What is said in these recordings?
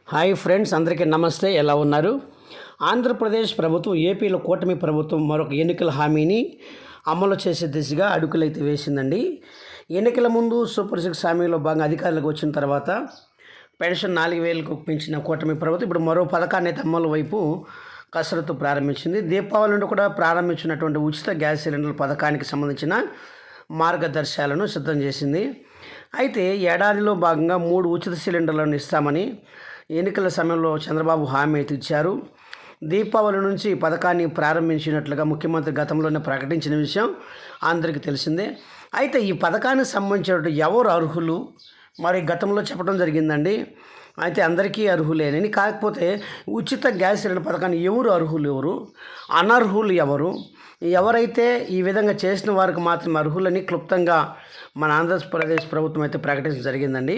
Hi friends, అందరికీ నమస్తే. ఎలా ఉన్నారు? ఆంధ్రప్రదేశ్ ప్రభుత్వం ఏపీలో కూటమి ప్రభుత్వం మరొక ఎన్నికల హామీని అమలు చేసే దిశగా అడుగులైతే వేసిందండి. ఎన్నికల ముందు సూపర్ సిక్స్ హామీలో భాగంగా అధికారులకు వచ్చిన తర్వాత పెన్షన్ 4,000కు పెంచిన కూటమి ప్రభుత్వం ఇప్పుడు మరో పథకాన్ని అయితే అమలు వైపు కసరత్తు ప్రారంభించింది. దీపావళి నుండి కూడా ప్రారంభించినటువంటి ఉచిత గ్యాస్ సిలిండర్ల పథకానికి సంబంధించిన మార్గదర్శకాలను సిద్ధం చేసింది. అయితే ఏడాదిలో భాగంగా 3 ఉచిత సిలిండర్లను ఇస్తామని ఎన్నికల సమయంలో చంద్రబాబు హామీ అయితే ఇచ్చారు. దీపావళి నుంచి పథకాన్ని ప్రారంభించినట్లుగా ముఖ్యమంత్రి గతంలోనే ప్రకటించిన విషయం అందరికీ తెలిసిందే. అయితే ఈ పథకానికి సంబంధించినటువంటి ఎవరు అర్హులు మరి గతంలో చెప్పడం జరిగిందండి. అయితే అందరికీ అర్హులేనని, కాకపోతే ఉచిత గ్యాస్ సిలిండర్ పథకాన్ని ఎవరు అర్హులు, ఎవరు అనర్హులు, ఎవరైతే ఈ విధంగా చేసిన వారికి మాత్రమే అర్హులని క్లుప్తంగా మన ఆంధ్రప్రదేశ్ ప్రభుత్వం అయితే ప్రకటించడం జరిగిందండి.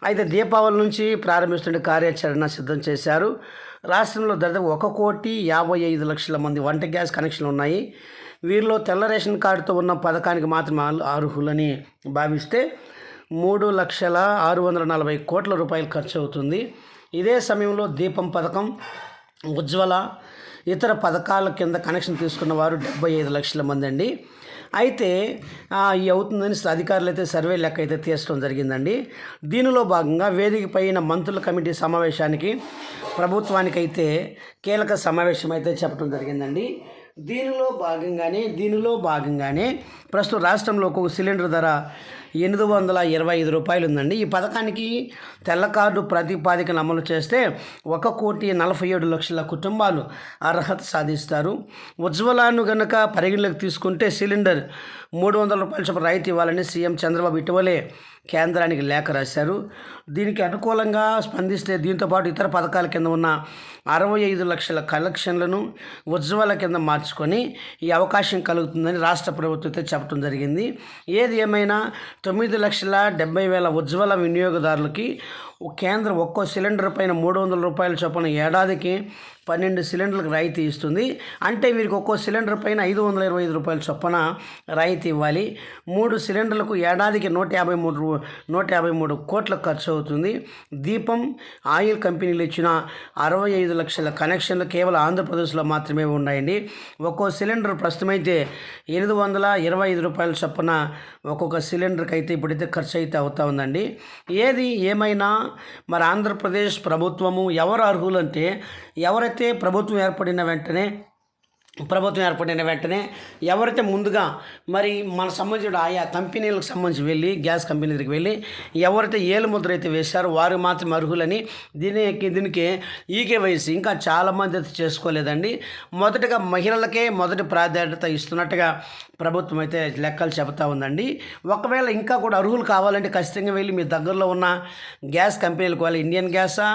అయితే దీపావళి నుంచి ప్రారంభిస్తున్న కార్యాచరణ సిద్ధం చేశారు. రాష్ట్రంలో దాదాపు 1,55,00,000 మంది వంట గ్యాస్ కనెక్షన్లు ఉన్నాయి. వీరిలో తెల్ల రేషన్ కార్డుతో ఉన్న పథకానికి మాత్రమే అర్హులని భావిస్తే 3,640 కోట్ల రూపాయలు ఖర్చు అవుతుంది. ఇదే సమయంలో దీపం పథకం, ఉజ్వల, ఇతర పథకాల కింద కనెక్షన్ తీసుకున్న వారు 75 లక్షల మంది అండి. అయితే ఈ అవుతుందని అధికారులు అయితే సర్వే లెక్క అయితే తీర్చడం జరిగిందండి. దీనిలో భాగంగా వేదిక పైన మంత్రుల కమిటీ సమావేశానికి ప్రభుత్వానికైతే కీలక సమావేశం అయితే చెప్పడం జరిగిందండి. దీనిలో భాగంగానే ప్రస్తుతం రాష్ట్రంలో ఒక్కొక్క సిలిండర్ ధర 825 రూపాయలు ఉందండి. ఈ పథకానికి తెల్ల కార్డు ప్రతిపాదికను అమలు చేస్తే 1,47,00,000 కుటుంబాలు అర్హత సాధిస్తారు. ఉజ్వలను గనక పరిగణలోకి తీసుకుంటే సిలిండర్ 300 రూపాయల చొప్పున రాయితీ ఇవ్వాలని సీఎం చంద్రబాబు ఇటీవలే కేంద్రానికి లేఖ రాశారు. దీనికి అనుకూలంగా స్పందిస్తే దీంతోపాటు ఇతర పథకాల కింద ఉన్న 65 లక్షల కలెక్షన్లను ఉజ్వల కింద మార్చుకొని ఈ అవకాశం కలుగుతుందని రాష్ట్ర ప్రభుత్వం అయితే చెప్పడం జరిగింది. ఏది ఏమైనా 9,70,000 ఉజ్వల వినియోగదారులకి కేంద్రం ఒక్కో సిలిండర్ పైన 300 రూపాయల చొప్పున ఏడాదికి 12 సిలిండర్లకు రాయితీ ఇస్తుంది. అంటే వీరికి ఒక్కో సిలిండర్ పైన 525 రూపాయల చొప్పున రాయితీ ఇవ్వాలి. 3 సిలిండర్లకు ఏడాదికి 153 కోట్ల ఖర్చు అవుతుంది. దీపం ఆయిల్ కంపెనీలు ఇచ్చిన 65 లక్షల కనెక్షన్లు కేవలం ఆంధ్రప్రదేశ్లో మాత్రమే ఉన్నాయండి. ఒక్కో సిలిండర్ ప్రస్తుతమైతే 825 రూపాయల చొప్పున ఒక్కొక్క సిలిండర్కి అయితే ఇప్పుడైతే ఖర్చు అయితే అవుతూ ఉందండి. ఏది ఏమైనా మరి ఆంధ్రప్రదేశ్ ప్రభుత్వము ఎవరు అర్హులు అంటే ఎవరైతే ప్రభుత్వం ఏర్పడిన వెంటనే ఎవరైతే ముందుగా మరి మన సంబంధించిన ఆయా కంపెనీలకు సంబంధించి వెళ్ళి గ్యాస్ కంపెనీ దగ్గరికి వెళ్ళి ఎవరైతే ఏలు ముద్ర అయితే వేశారో వారు మాత్రం అర్హులని దీనికి ఈకేవైసీ ఇంకా చాలామంది అయితే చేసుకోలేదండి. మొదటగా మహిళలకే మొదటి ప్రాధాన్యత ఇస్తున్నట్టుగా ప్రభుత్వం అయితే లెక్కలు చెబుతూ ఉందండి. ఒకవేళ ఇంకా కూడా అర్హులు కావాలంటే ఖచ్చితంగా వెళ్ళి మీ దగ్గరలో ఉన్న గ్యాస్ కంపెనీలకు వెళ్ళి ఇండియన్ గ్యాసా,